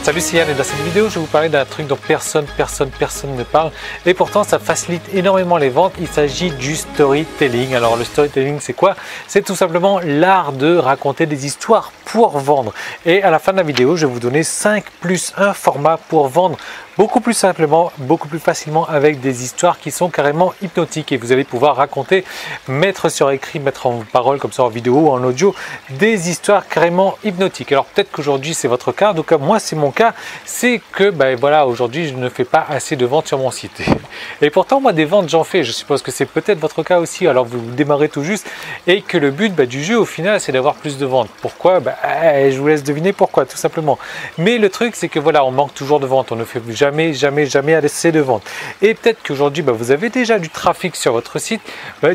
Salut, c'est Yann et dans cette vidéo je vais vous parler d'un truc dont personne ne parle et pourtant ça facilite énormément les ventes. Il s'agit du storytelling. Alors le storytelling c'est quoi? C'est tout simplement l'art de raconter des histoires pour vendre. Et à la fin de la vidéo je vais vous donner 5+1 formats pour vendre beaucoup plus simplement, beaucoup plus facilement avec des histoires qui sont carrément hypnotiques et vous allez pouvoir raconter, mettre sur écrit, mettre en parole comme ça en vidéo ou en audio des histoires carrément hypnotiques. Alors peut-être qu'aujourd'hui c'est votre cas, donc moi c'est mon cas, c'est que voilà, aujourd'hui je ne fais pas assez de ventes sur mon site et pourtant moi des ventes j'en fais. Je suppose que c'est peut-être votre cas aussi, alors vous démarrez tout juste et que le but du jeu au final c'est d'avoir plus de ventes. Pourquoi? Je vous laisse deviner pourquoi, tout simplement. Mais le truc c'est que voilà, on manque toujours de ventes, on ne fait jamais assez de ventes. Et peut-être qu'aujourd'hui vous avez déjà du trafic sur votre site.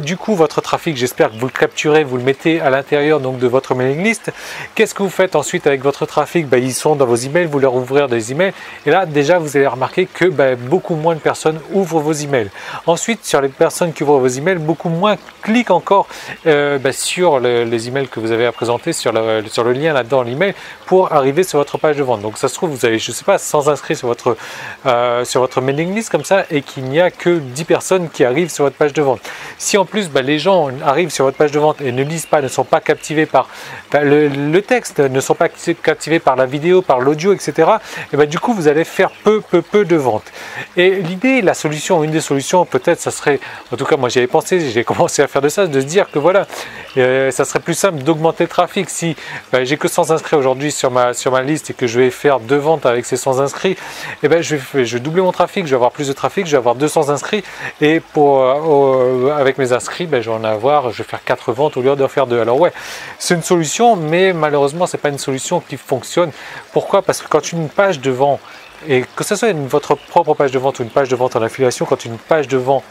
Du coup votre trafic, j'espère que vous le capturez, vous le mettez à l'intérieur donc de votre mailing list. Qu'est-ce que vous faites ensuite avec votre trafic? Ils sont dans vos emails, vous leur ouvrez des emails et là déjà vous allez remarquer que beaucoup moins de personnes ouvrent vos emails. Ensuite sur les personnes qui ouvrent vos emails, beaucoup moins cliquent encore sur les emails que vous avez à présenter, sur le lien là-dedans, l'email, pour arriver sur votre page de vente. Donc ça se trouve vous avez, je sais pas, 100 inscrits sur votre mailing list comme ça et qu'il n'y a que 10 personnes qui arrivent sur votre page de vente. Si en plus les gens arrivent sur votre page de vente et ne lisent pas, ne sont pas captivés par le texte, ne sont pas captivés par la vidéo, par l'audio, etc. et du coup vous allez faire peu de ventes. Et l'idée, la solution, une des solutions peut-être, ça serait, en tout cas moi j'y avais pensé, j'ai commencé à faire de ça, de se dire que voilà, ça serait plus simple d'augmenter le trafic. Si j'ai que 100 inscrits aujourd'hui sur ma liste et que je vais faire 2 ventes avec ces 100 inscrits, je vais doubler mon trafic, je vais avoir plus de trafic, je vais avoir 200 inscrits et avec mes inscrits, je vais faire 4 ventes au lieu de faire 2. Alors ouais, c'est une solution, mais malheureusement c'est pas une solution qui fonctionne. Pourquoi? Parce que quand une page de vente, et que ce soit votre propre page de vente ou une page de vente en affiliation, quand une page de vente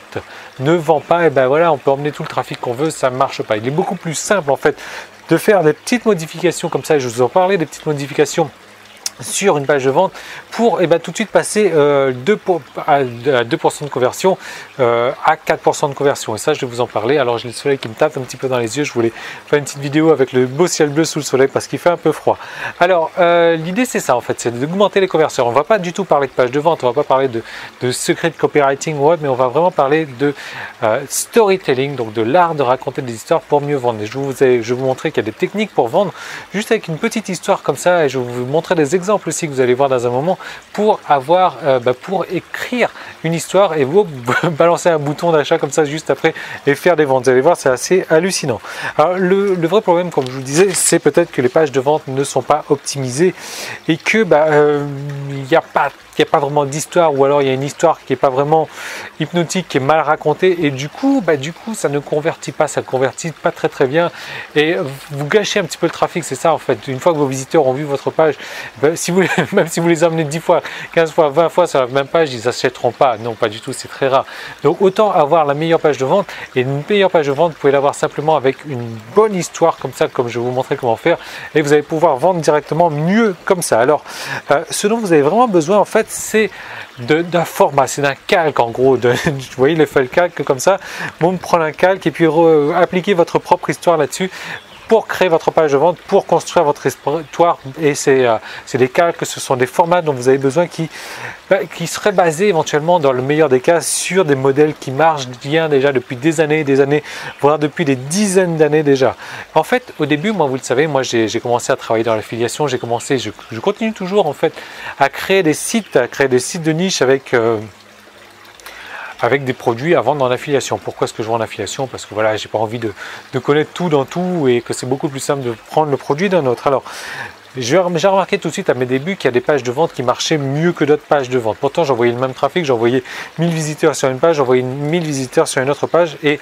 ne vend pas, voilà, on peut emmener tout le trafic qu'on veut, ça ne marche pas. Il est beaucoup plus simple en fait de faire des petites modifications comme ça, et je vous en parlais, des petites modifications sur une page de vente pour tout de suite passer à 2% de conversion à 4% de conversion. Et ça je vais vous en parler. Alors j'ai le soleil qui me tape un petit peu dans les yeux, je voulais faire une petite vidéo avec le beau ciel bleu sous le soleil parce qu'il fait un peu froid. Alors l'idée c'est ça en fait, c'est d'augmenter les conversions. On va pas du tout parler de page de vente, on va pas parler de secret de copywriting ou autre, mais on va vraiment parler de storytelling, donc de l'art de raconter des histoires pour mieux vendre. Et je vais vous montrer qu'il y a des techniques pour vendre juste avec une petite histoire comme ça, et je vais vous montrer des exemples aussi que vous allez voir dans un moment pour avoir pour écrire une histoire et vous balancer un bouton d'achat comme ça juste après et faire des ventes. Vous allez voir, c'est assez hallucinant. Alors le vrai problème, comme je vous disais, c'est peut-être que les pages de vente ne sont pas optimisées et que il n'y a pas vraiment d'histoire, ou alors il y a une histoire qui n'est pas vraiment hypnotique, qui est mal racontée, et du coup ça ne convertit pas, ça ne convertit pas très bien et vous gâchez un petit peu le trafic. C'est ça en fait. Une fois que vos visiteurs ont vu votre page, même si vous les emmenez 10 fois, 15 fois, 20 fois sur la même page, ils n'achèteront pas. Non, pas du tout, c'est très rare. Donc autant avoir la meilleure page de vente, et une meilleure page de vente, vous pouvez l'avoir simplement avec une bonne histoire comme ça, comme je vais vous montrer comment faire, et vous allez pouvoir vendre directement mieux comme ça. Alors ce dont vous avez vraiment besoin en fait, c'est d'un format, c'est d'un calque en gros. Vous voyez le feuille calque comme ça, bon, prendre un calque et puis appliquer votre propre histoire là-dessus pour créer votre page de vente, pour construire votre histoire. Et c'est des calques, ce sont des formats dont vous avez besoin qui seraient basés éventuellement, dans le meilleur des cas, sur des modèles qui marchent bien déjà depuis des années, voire depuis des dizaines d'années déjà. En fait, au début, moi, vous le savez, moi j'ai commencé à travailler dans l'affiliation, je continue toujours en fait à créer des sites de niche avec des produits à vendre en affiliation. Pourquoi est-ce que je vends en affiliation? Parce que voilà, j'ai pas envie de connaître tout dans tout et que c'est beaucoup plus simple de prendre le produit d'un autre. Alors j'ai remarqué tout de suite à mes débuts qu'il y a des pages de vente qui marchaient mieux que d'autres pages de vente. Pourtant j'envoyais le même trafic, j'envoyais 1000 visiteurs sur une page, j'envoyais 1000 visiteurs sur une autre page, et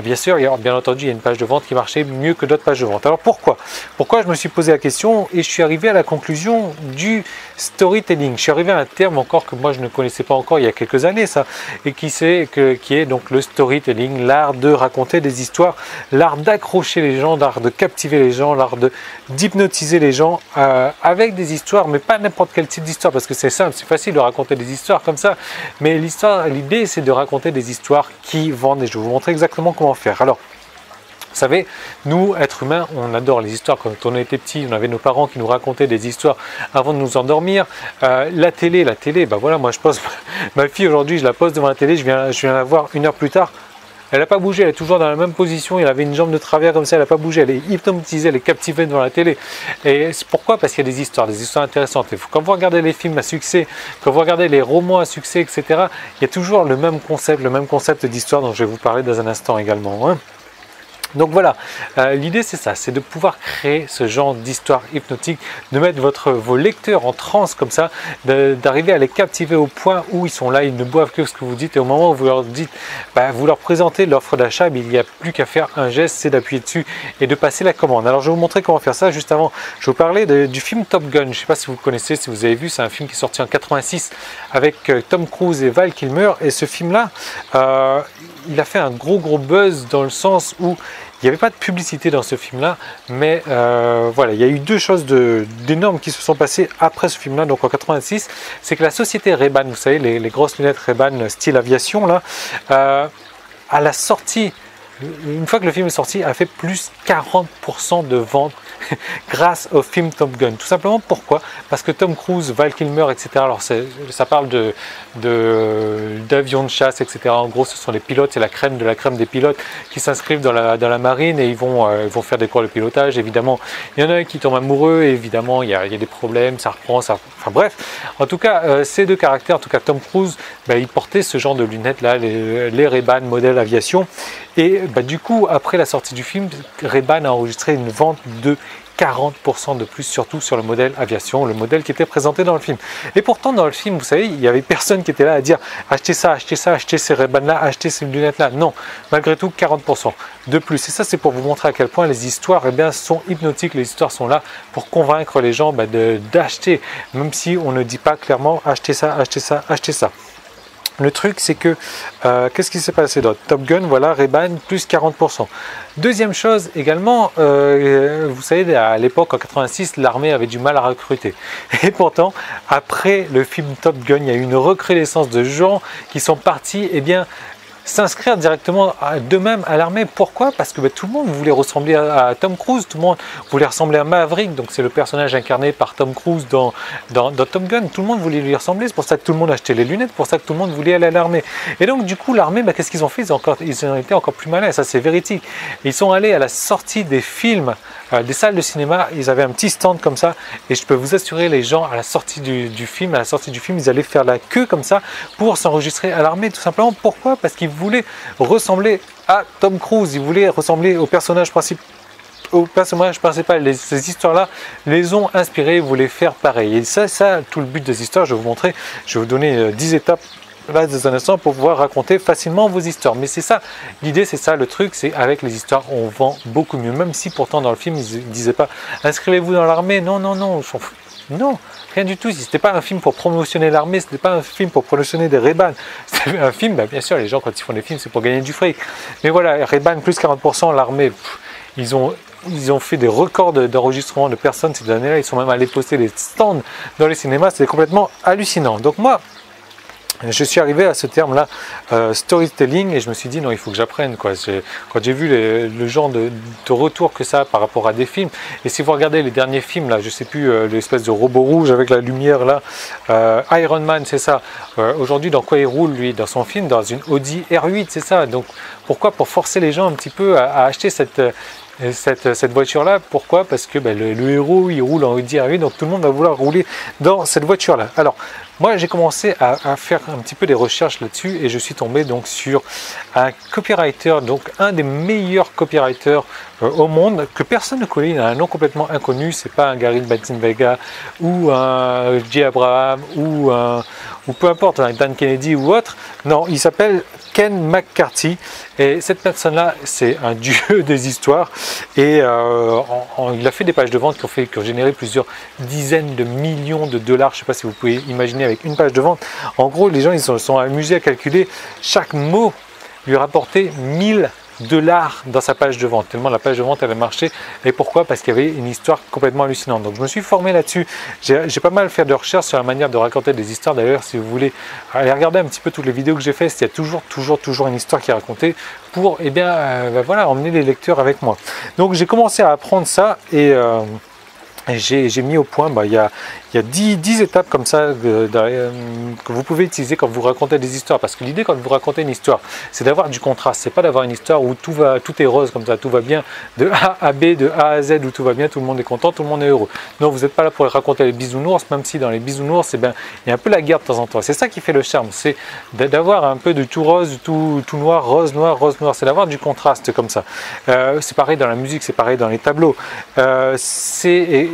bien sûr, bien entendu, il y a une page de vente qui marchait mieux que d'autres pages de vente. Alors pourquoi je me suis posé la question et je suis arrivé à la conclusion du storytelling. Je suis arrivé à un terme encore que moi je ne connaissais pas encore il y a quelques années, ça, et qui est donc le storytelling, l'art de raconter des histoires, l'art d'accrocher les gens, l'art de captiver les gens, l'art d'hypnotiser les gens avec des histoires, mais pas n'importe quel type d'histoire, parce que c'est simple, c'est facile de raconter des histoires comme ça, mais l'idée c'est de raconter des histoires qui vendent, et je vais vous montrer exactement comment faire. Alors Vous savez, nous, êtres humains, on adore les histoires. Quand on était petits, on avait nos parents qui nous racontaient des histoires avant de nous endormir. La télé, bah voilà, moi je pose ma fille aujourd'hui, je la pose devant la télé, je viens la voir 1 heure plus tard. Elle n'a pas bougé, elle est toujours dans la même position, elle avait une jambe de travers comme ça, elle n'a pas bougé, elle est hypnotisée, elle est captivée devant la télé. Et c'est pourquoi? Parce qu'il y a des histoires intéressantes. Et quand vous regardez les films à succès, quand vous regardez les romans à succès, etc., il y a toujours le même concept d'histoire dont je vais vous parler dans un instant également, hein. Donc voilà, l'idée c'est ça, c'est de pouvoir créer ce genre d'histoire hypnotique, de mettre vos lecteurs en transe comme ça, d'arriver à les captiver au point où ils sont là, ils ne boivent que ce que vous dites, et au moment où vous leur dites, vous leur présentez l'offre d'achat, il n'y a plus qu'à faire un geste, c'est d'appuyer dessus et de passer la commande. Alors je vais vous montrer comment faire ça. Juste avant, je vais vous parler du film Top Gun. Je ne sais pas si vous connaissez, si vous avez vu, c'est un film qui est sorti en 86 avec Tom Cruise et Val Kilmer, et ce film-là, il a fait un gros buzz dans le sens où il n'y avait pas de publicité dans ce film-là, mais voilà, il y a eu 2 choses d'énormes qui se sont passées après ce film-là, donc en 86, c'est que la société Ray-Ban, vous savez, les grosses lunettes Ray-Ban style aviation, là, à la sortie, une fois que le film est sorti, a fait plus 40% de ventes grâce au film Top Gun. Tout simplement, pourquoi? Parce que Tom Cruise, Val Kilmer, etc., alors ça parle d'avions de chasse, etc. En gros, ce sont les pilotes, c'est la crème de la crème des pilotes qui s'inscrivent dans la marine, et ils vont faire des cours de pilotage. Évidemment, il y en a qui tombent amoureux, et évidemment, il y a des problèmes, ça reprend, enfin bref. En tout cas, ces 2 caractères, en tout cas Tom Cruise, il portait ce genre de lunettes-là, les Ray-Ban modèle aviation. Et du coup, après la sortie du film, Ray-Ban a enregistré une vente de 40% de plus, surtout sur le modèle aviation, le modèle qui était présenté dans le film. Et pourtant, dans le film, vous savez, il n'y avait personne qui était là à dire achetez ça, achetez ces Ray-Ban-là, achetez ces lunettes-là. Non, malgré tout, 40% de plus. Et ça, c'est pour vous montrer à quel point les histoires sont hypnotiques, les histoires sont là pour convaincre les gens d'acheter, même si on ne dit pas clairement achetez ça, achetez ça, achetez ça. Le truc, c'est que, qu'est-ce qui s'est passé dans Top Gun? Voilà, Ray-Ban, plus 40%. Deuxième chose également, vous savez, à l'époque, en 86, l'armée avait du mal à recruter. Et pourtant, après le film Top Gun, il y a eu une recrudescence de gens qui sont partis, s'inscrire directement d'eux-mêmes à l'armée. Pourquoi? Parce que tout le monde voulait ressembler à Tom Cruise, tout le monde voulait ressembler à Maverick, donc c'est le personnage incarné par Tom Cruise dans Top Gun. Tout le monde voulait lui ressembler, c'est pour ça que tout le monde achetait les lunettes, pour ça que tout le monde voulait aller à l'armée. Et donc du coup l'armée, qu'est-ce qu'ils ont fait? Ils ont été encore plus malins, ça c'est véridique. Ils sont allés à la sortie des films, des salles de cinéma, ils avaient un petit stand comme ça, et je peux vous assurer, les gens à la sortie du film, ils allaient faire la queue comme ça pour s'enregistrer à l'armée, tout simplement. Pourquoi? Parce qu'ils voulaient ressembler à Tom Cruise, ils voulaient ressembler au personnage principal. Ces histoires-là les ont inspirés, ils voulaient faire pareil. Et ça, tout le but des histoires, je vais vous montrer, je vais vous donner 10 étapes là dans un instant pour pouvoir raconter facilement vos histoires. Mais c'est ça, l'idée c'est ça, le truc c'est avec les histoires on vend beaucoup mieux, même si pourtant dans le film ils ne disaient pas inscrivez-vous dans l'armée, non, on s'en fout. Non, rien du tout. C'était pas un film pour promotionner l'armée, c'était pas un film pour promotionner des Ray-Ban. C'était un film, bien sûr, les gens quand ils font des films, c'est pour gagner du fric. Mais voilà, Ray-Ban plus 40%, l'armée, ils ont fait des records d'enregistrement de personnes ces années-là. Ils sont même allés poster des stands dans les cinémas. C'était complètement hallucinant. Donc moi, je suis arrivé à ce terme-là, storytelling, et je me suis dit non, il faut que j'apprenne, quoi. Quand j'ai vu le genre de retour que ça a par rapport à des films, et si vous regardez les derniers films, là, je sais plus, l'espèce de robot rouge avec la lumière là, Iron Man, c'est ça. Aujourd'hui, dans quoi il roule lui? Dans son film, dans une Audi R8, c'est ça. Donc pourquoi? Pour forcer les gens un petit peu à acheter cette voiture-là. Pourquoi? Parce que le héros, il roule en Audi R8, donc tout le monde va vouloir rouler dans cette voiture-là. Alors, moi, j'ai commencé à faire un petit peu des recherches là-dessus, et je suis tombé donc sur un copywriter, donc un des meilleurs copywriters au monde, que personne ne connaît. Il a un nom complètement inconnu. C'est pas un Gary Vega ou un Jay Abraham ou peu importe, un Dan Kennedy ou autre. Non, il s'appelle Ken McCarthy, et cette personne-là, c'est un dieu des histoires, et il a fait des pages de vente qui ont généré plusieurs dizaines de millions de dollars. Je ne sais pas si vous pouvez imaginer avec une page de vente. En gros, les gens ils se sont amusés à calculer chaque mot lui rapportait 1000 de l'art dans sa page de vente, tellement la page de vente elle a marché. Et pourquoi? Parce qu'il y avait une histoire complètement hallucinante. Donc je me suis formé là-dessus, j'ai pas mal fait de recherches sur la manière de raconter des histoires. D'ailleurs, si vous voulez aller regarder un petit peu toutes les vidéos que j'ai faites, il y a toujours une histoire qui est racontée pour voilà, emmener les lecteurs avec moi. Donc j'ai commencé à apprendre ça et j'ai mis au point, il y a 10 étapes comme ça que vous pouvez utiliser quand vous racontez des histoires. Parce que l'idée quand vous racontez une histoire, c'est d'avoir du contraste. C'est pas d'avoir une histoire où tout est rose comme ça, tout va bien, de A à B, de A à Z, où tout va bien, tout le monde est content, tout le monde est heureux. Non, vous n'êtes pas là pour raconter les bisounours, même si dans les bisounours, il y a un peu la guerre de temps en temps. C'est ça qui fait le charme, c'est d'avoir un peu de tout rose, tout noir, rose, noir, rose, noir. C'est d'avoir du contraste comme ça. C'est pareil dans la musique, c'est pareil dans les tableaux.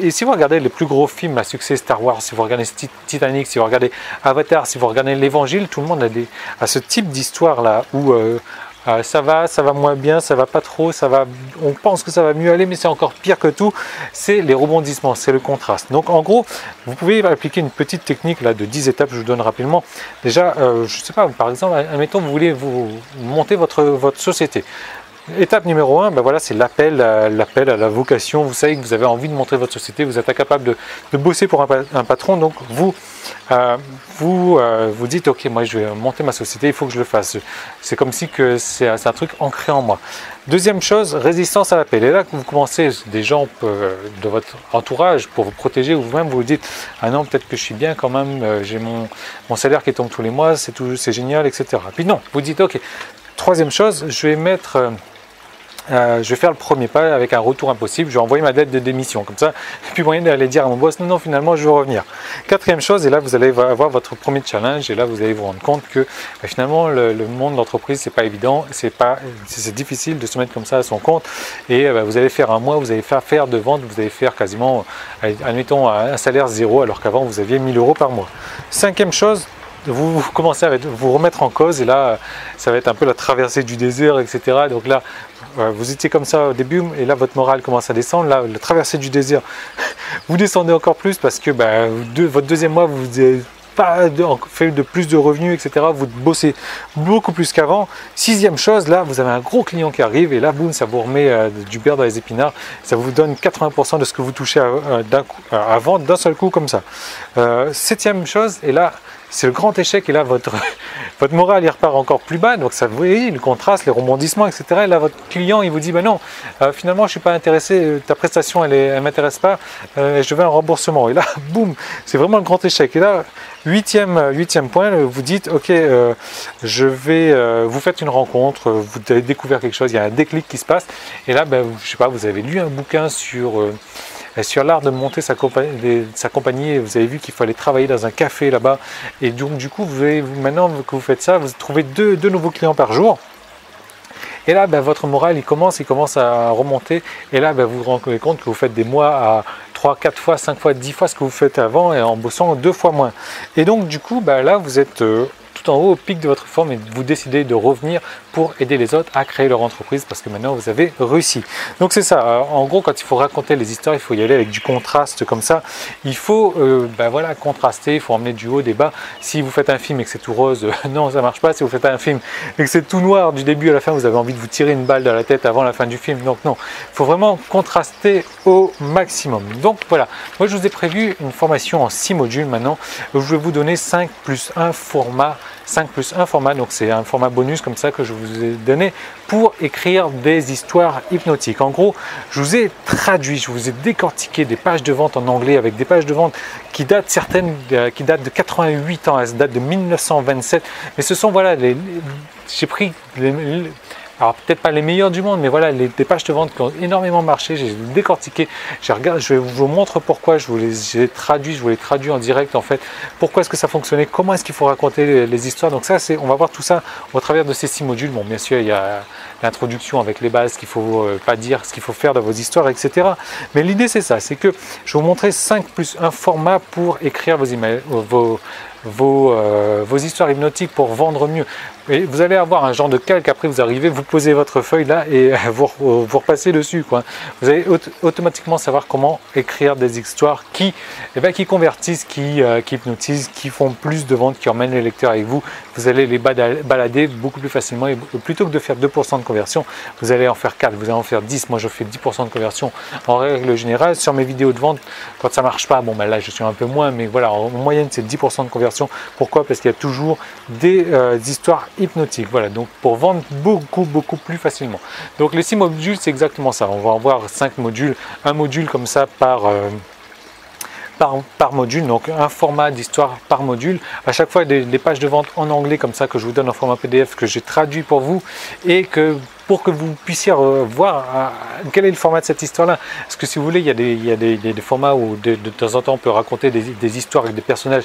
Et si vous regardez les plus gros films à succès, Star Wars, si vous regardez Titanic, si vous regardez Avatar, si vous regardez l'Évangile, tout le monde a ce type d'histoire là où ça va moins bien, ça va pas trop, on pense que ça va mieux aller, mais c'est encore pire que tout. C'est les rebondissements, c'est le contraste. Donc en gros, vous pouvez appliquer une petite technique là de 10 étapes, je vous donne rapidement. Déjà, je sais pas, par exemple, admettons vous voulez vous monter votre société. Étape numéro 1, voilà, c'est l'appel à la vocation. Vous savez que vous avez envie de montrer votre société, vous êtes incapable de bosser pour un patron, donc vous dites ok, moi je vais monter ma société, il faut que je le fasse. C'est comme si que c'est un truc ancré en moi. Deuxième chose, résistance à l'appel. Et là que vous commencez, des gens de votre entourage pour vous protéger, ou vous-même vous dites ah non, peut-être que je suis bien quand même, j'ai mon salaire qui tombe tous les mois, c'est génial, etc. Puis non, vous dites ok. Troisième chose, je vais faire le premier pas avec un retour impossible, je vais envoyer ma lettre de démission, comme ça, et puis moyen d'aller dire à mon boss, non, finalement, je veux revenir. Quatrième chose, et là, vous allez avoir votre premier challenge, et là, vous allez vous rendre compte que finalement, le monde de l'entreprise, c'est pas évident, c'est difficile de se mettre comme ça à son compte, et vous allez faire un mois, vous allez faire de ventes, vous allez faire quasiment, admettons, un salaire zéro, alors qu'avant, vous aviez 1000 € par mois. Cinquième chose, vous commencez à vous remettre en cause, et là, ça va être un peu la traversée du désert, etc. Donc là, vous étiez comme ça au début, et là, votre morale commence à descendre. Là, la traversée du désert, vous descendez encore plus parce que votre deuxième mois, vous n'avez pas fait de plus de revenus, etc. Vous bossez beaucoup plus qu'avant. Sixième chose, là, vous avez un gros client qui arrive, et là, boum, ça vous remet du beurre dans les épinards. Ça vous donne 80% de ce que vous touchez avant, d'un seul coup, comme ça. Septième chose, et là, c'est le grand échec, et là votre morale il repart encore plus bas, donc ça vous voyez le contraste, les rebondissements, etc. Et là votre client il vous dit non, finalement je suis pas intéressé, ta prestation elle m'intéresse pas, je veux un remboursement. Et là boum, c'est vraiment le grand échec. Et là huitième point, vous dites ok, vous faites une rencontre, vous avez découvert quelque chose, il y a un déclic qui se passe, et là je sais pas, vous avez lu un bouquin sur l'art de monter sa compagnie, et vous avez vu qu'il fallait travailler dans un café là-bas, et donc du coup maintenant que vous faites ça, vous trouvez deux nouveaux clients par jour, et là votre morale il commence à remonter, et là vous vous rendez compte que vous faites des mois à 3, 4 fois, 5 fois, 10 fois ce que vous faites avant, et en bossant 2 fois moins, et donc du coup là vous êtes tout en haut au pic de votre forme, et vous décidez de revenir pour aider les autres à créer leur entreprise, parce que maintenant vous avez réussi. Donc c'est ça, en gros quand il faut raconter les histoires, il faut y aller avec du contraste comme ça, il faut voilà, contraster, il faut emmener du haut, des bas. Si vous faites un film et que c'est tout rose, non ça marche pas. Si vous faites un film et que c'est tout noir du début à la fin, vous avez envie de vous tirer une balle dans la tête avant la fin du film, donc non, il faut vraiment contraster au maximum. Donc voilà, moi je vous ai prévu une formation en 6 modules maintenant, où je vais vous donner 5 plus 1 format, donc c'est un format bonus comme ça que je vous ai donné pour écrire des histoires hypnotiques. En gros, je vous ai traduit, je vous ai décortiqué des pages de vente en anglais, avec des pages de vente qui datent, certaines qui datent de 88 ans, elles datent de 1927, mais ce sont voilà, j'ai pris alors peut-être pas les meilleurs du monde, mais voilà, des pages de vente qui ont énormément marché, j'ai décortiqué, je vous montre pourquoi, je vous les traduis en direct en fait, pourquoi est-ce que ça fonctionnait, comment est-ce qu'il faut raconter les histoires. Donc ça, on va voir tout ça au travers de ces 6 modules. Bon, bien sûr, il y a l'introduction avec les bases, ce qu'il ne faut pas dire, ce qu'il faut faire dans vos histoires, etc. Mais l'idée c'est ça, c'est que je vais vous montrer 5 plus 1 format pour écrire vos histoires hypnotiques pour vendre mieux. Et vous allez avoir un genre de calque, après vous arrivez, vous posez votre feuille là et vous repassez dessus, quoi. Vous allez automatiquement savoir comment écrire des histoires qui convertissent, qui hypnotisent, qui font plus de ventes, qui emmènent les lecteurs avec vous. Vous allez les balader beaucoup plus facilement et plutôt que de faire 2% de conversion, vous allez en faire 4, vous allez en faire 10. Moi je fais 10% de conversion en règle générale sur mes vidéos de vente. Quand ça marche pas, bon ben là je suis un peu moins, mais voilà, en moyenne c'est 10% de conversion. Pourquoi? Parce qu'il y a toujours des histoires hypnotiques. Voilà, donc pour vendre beaucoup plus facilement. Donc les 6 modules, c'est exactement ça. On va avoir 5 modules, un module comme ça par module, donc un format d'histoire par module. À chaque fois des pages de vente en anglais comme ça que je vous donne en format PDF que j'ai traduit pour vous et que pour que vous puissiez voir quel est le format de cette histoire-là. Parce que si vous voulez, il y a des formats où de temps en temps on peut raconter des histoires avec des personnages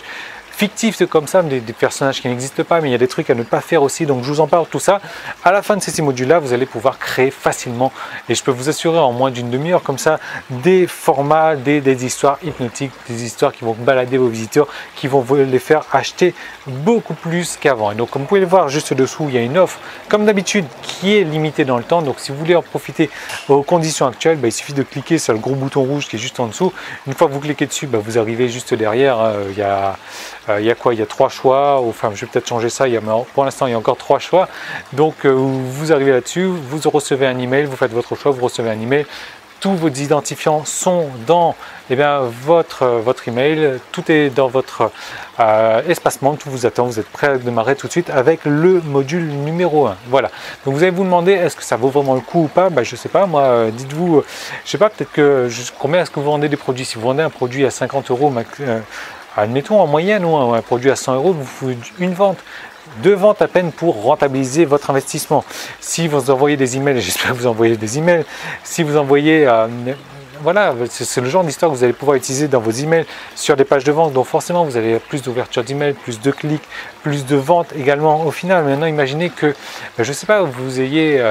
fictifs comme ça, des personnages qui n'existent pas, mais il y a des trucs à ne pas faire aussi, donc je vous en parle tout ça. À la fin de ces 6 modules là, vous allez pouvoir créer facilement, et je peux vous assurer en moins d'une demi-heure comme ça, des formats, des histoires hypnotiques, des histoires qui vont balader vos visiteurs, qui vont les faire acheter beaucoup plus qu'avant. Et donc comme vous pouvez le voir juste dessous, il y a une offre comme d'habitude qui est limitée dans le temps. Donc si vous voulez en profiter aux conditions actuelles, il suffit de cliquer sur le gros bouton rouge qui est juste en dessous. Une fois que vous cliquez dessus, vous arrivez juste derrière. Il y a quoi? Il y a 3 choix. Enfin, je vais peut-être changer ça. Pour l'instant, il y a encore 3 choix. Donc vous arrivez là-dessus, vous recevez un email, vous faites votre choix, vous recevez un email. Tous vos identifiants sont dans votre email, tout est dans votre espacement, tout vous attend, vous êtes prêt à démarrer tout de suite avec le module numéro 1. Voilà, donc vous allez vous demander est-ce que ça vaut vraiment le coup ou pas? Je ne sais pas, moi, dites-vous, je sais pas, peut-être que combien est-ce que vous vendez des produits? Si vous vendez un produit à 50 €, admettons en moyenne, ou un produit à 100 €, vous faites une vente. 2 ventes à peine pour rentabiliser votre investissement. Si vous envoyez des emails, j'espère que vous envoyez des emails, si vous envoyez, voilà, c'est le genre d'histoire que vous allez pouvoir utiliser dans vos emails sur des pages de vente, donc forcément vous avez plus d'ouverture d'emails, plus de clics, plus de ventes également au final. Maintenant imaginez que, je ne sais pas, vous ayez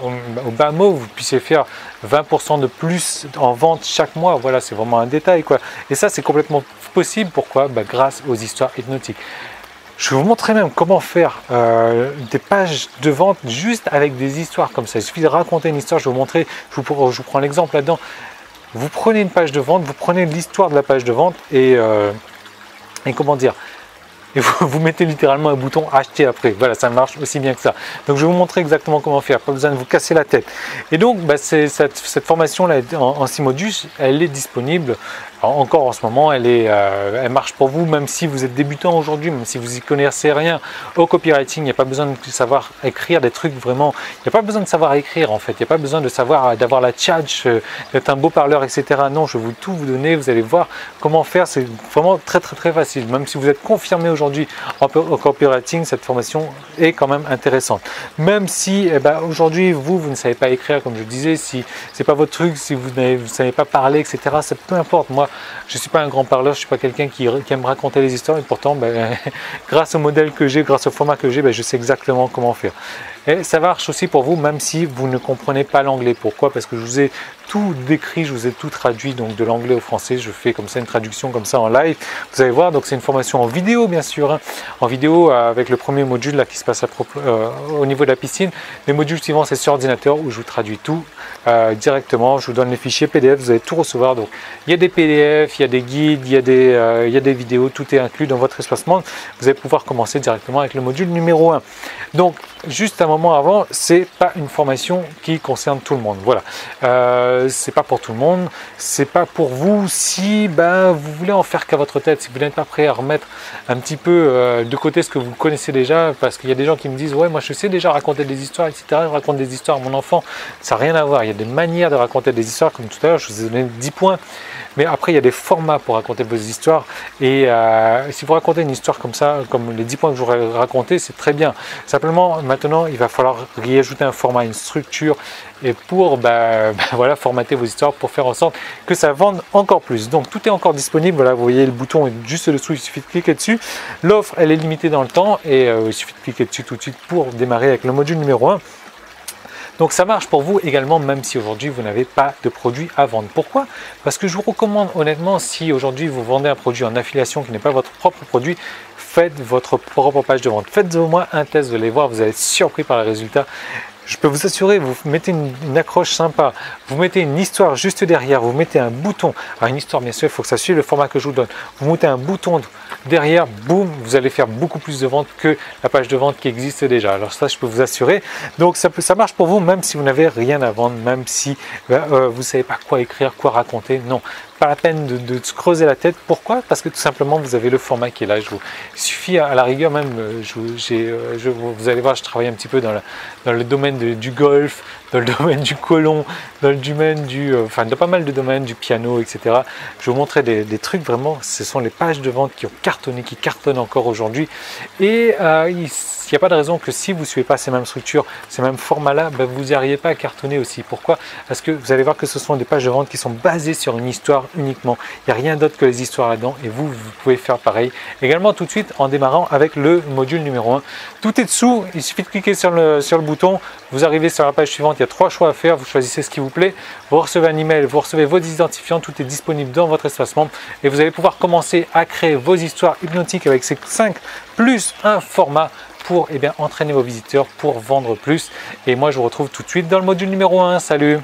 au bas mot, vous puissiez faire 20% de plus en vente chaque mois. Voilà, c'est vraiment un détail, quoi. Et ça c'est complètement possible. Pourquoi? Grâce aux histoires hypnotiques. Je vais vous montrer même comment faire des pages de vente juste avec des histoires comme ça. Il suffit de raconter une histoire. Je vais vous montrer, je vous prends l'exemple là-dedans. Vous prenez une page de vente, vous prenez l'histoire de la page de vente et comment dire, et vous mettez littéralement un bouton acheter après. Voilà, ça marche aussi bien que ça. Donc je vais vous montrer exactement comment faire, pas besoin de vous casser la tête. Et donc cette formation là en 6 modules, elle est disponible encore en ce moment. Elle marche pour vous, même si vous êtes débutant aujourd'hui, même si vous n'y connaissez rien au copywriting. Il n'y a pas besoin de savoir écrire des trucs vraiment. Il n'y a pas besoin de savoir écrire en fait. Il n'y a pas besoin de savoir d'avoir la tchatch, d'être un beau parleur, etc. Non, je vais tout vous donner. Vous allez voir comment faire. C'est vraiment très facile. Même si vous êtes confirmé aujourd'hui en copywriting, cette formation est quand même intéressante. Même si aujourd'hui vous ne savez pas écrire, comme je disais, si c'est pas votre truc, si vous ne savez pas parler, etc. Ça peu importe. Moi, je ne suis pas un grand parleur, je ne suis pas quelqu'un qui aime raconter les histoires, et pourtant, grâce au modèle que j'ai, grâce au format que j'ai, je sais exactement comment faire. Et ça marche aussi pour vous, même si vous ne comprenez pas l'anglais. Pourquoi? Parce que je vous ai tout décrit, je vous ai tout traduit, donc de l'anglais au français. Je fais comme ça une traduction comme ça en live. Vous allez voir, donc c'est une formation en vidéo, bien sûr, en vidéo avec le premier module là qui se passe au niveau de la piscine. Les modules suivants, c'est sur ordinateur où je vous traduis tout directement. Je vous donne les fichiers PDF, vous allez tout recevoir. Donc il y a des PDF, il y a des guides, il y a des vidéos, tout est inclus dans votre espacement. Vous allez pouvoir commencer directement avec le module numéro 1. Donc juste un moment avant, c'est pas une formation qui concerne tout le monde. Voilà, c'est pas pour tout le monde, c'est pas pour vous si vous voulez en faire qu'à votre tête, si vous n'êtes pas prêt à remettre un petit peu de côté ce que vous connaissez déjà, parce qu'il y a des gens qui me disent ouais, moi je sais déjà raconter des histoires, etc. Je raconte des histoires à mon enfant. Ça n'a rien à voir. Il y a des manières de raconter des histoires, comme tout à l'heure, je vous ai donné 10 points. Mais après, il y a des formats pour raconter vos histoires. Et si vous racontez une histoire comme ça, comme les 10 points que je vous ai racontés, c'est très bien. Simplement, maintenant, il va falloir y ajouter un format, une structure, et pour voilà, formater vos histoires pour faire en sorte que ça vende encore plus. Donc, tout est encore disponible. Voilà, vous voyez le bouton est juste dessous, il suffit de cliquer dessus. L'offre, elle est limitée dans le temps et il suffit de cliquer dessus tout de suite pour démarrer avec le module numéro 1. Donc ça marche pour vous également, même si aujourd'hui vous n'avez pas de produit à vendre. Pourquoi? Parce que je vous recommande honnêtement, si aujourd'hui vous vendez un produit en affiliation qui n'est pas votre propre produit, faites votre propre page de vente. Faites au moins un test, vous allez voir, vous allez être surpris par les résultats. je peux vous assurer, vous mettez une accroche sympa, vous mettez une histoire juste derrière, vous mettez un bouton. Alors une histoire, bien sûr, il faut que ça suive le format que je vous donne. Vous mettez un bouton derrière, boum, vous allez faire beaucoup plus de ventes que la page de vente qui existe déjà. Alors ça, je peux vous assurer. Donc ça marche pour vous, même si vous n'avez rien à vendre, même si vous ne savez pas quoi écrire, quoi raconter. Non, pas la peine de se creuser la tête. Pourquoi? Parce que tout simplement, vous avez le format qui est là. Il suffit à la rigueur même, vous allez voir, je travaille un petit peu dans le domaine du golf, dans le domaine du colon, dans le domaine dans pas mal de domaines, du piano, etc. Je vais vous montrer des trucs vraiment, ce sont les pages de vente qui ont cartonné, qui cartonnent encore aujourd'hui. Et il n'y a pas de raison que si vous ne suivez pas ces mêmes structures, ces mêmes formats-là, vous n'arrivez pas à cartonner aussi. Pourquoi? Parce que vous allez voir que ce sont des pages de vente qui sont basées sur une histoire uniquement. Il n'y a rien d'autre que les histoires là-dedans et vous pouvez faire pareil. Également tout de suite en démarrant avec le module numéro 1. Tout est dessous, il suffit de cliquer sur le bouton, vous arrivez sur la page suivante, il y a 3 choix à faire, vous choisissez ce qui vous plaît, vous recevez un email, vous recevez vos identifiants, tout est disponible dans votre espace membre et vous allez pouvoir commencer à créer vos histoires hypnotiques avec ces 5 plus un format pour entraîner vos visiteurs, pour vendre plus. Et moi je vous retrouve tout de suite dans le module numéro 1. Salut!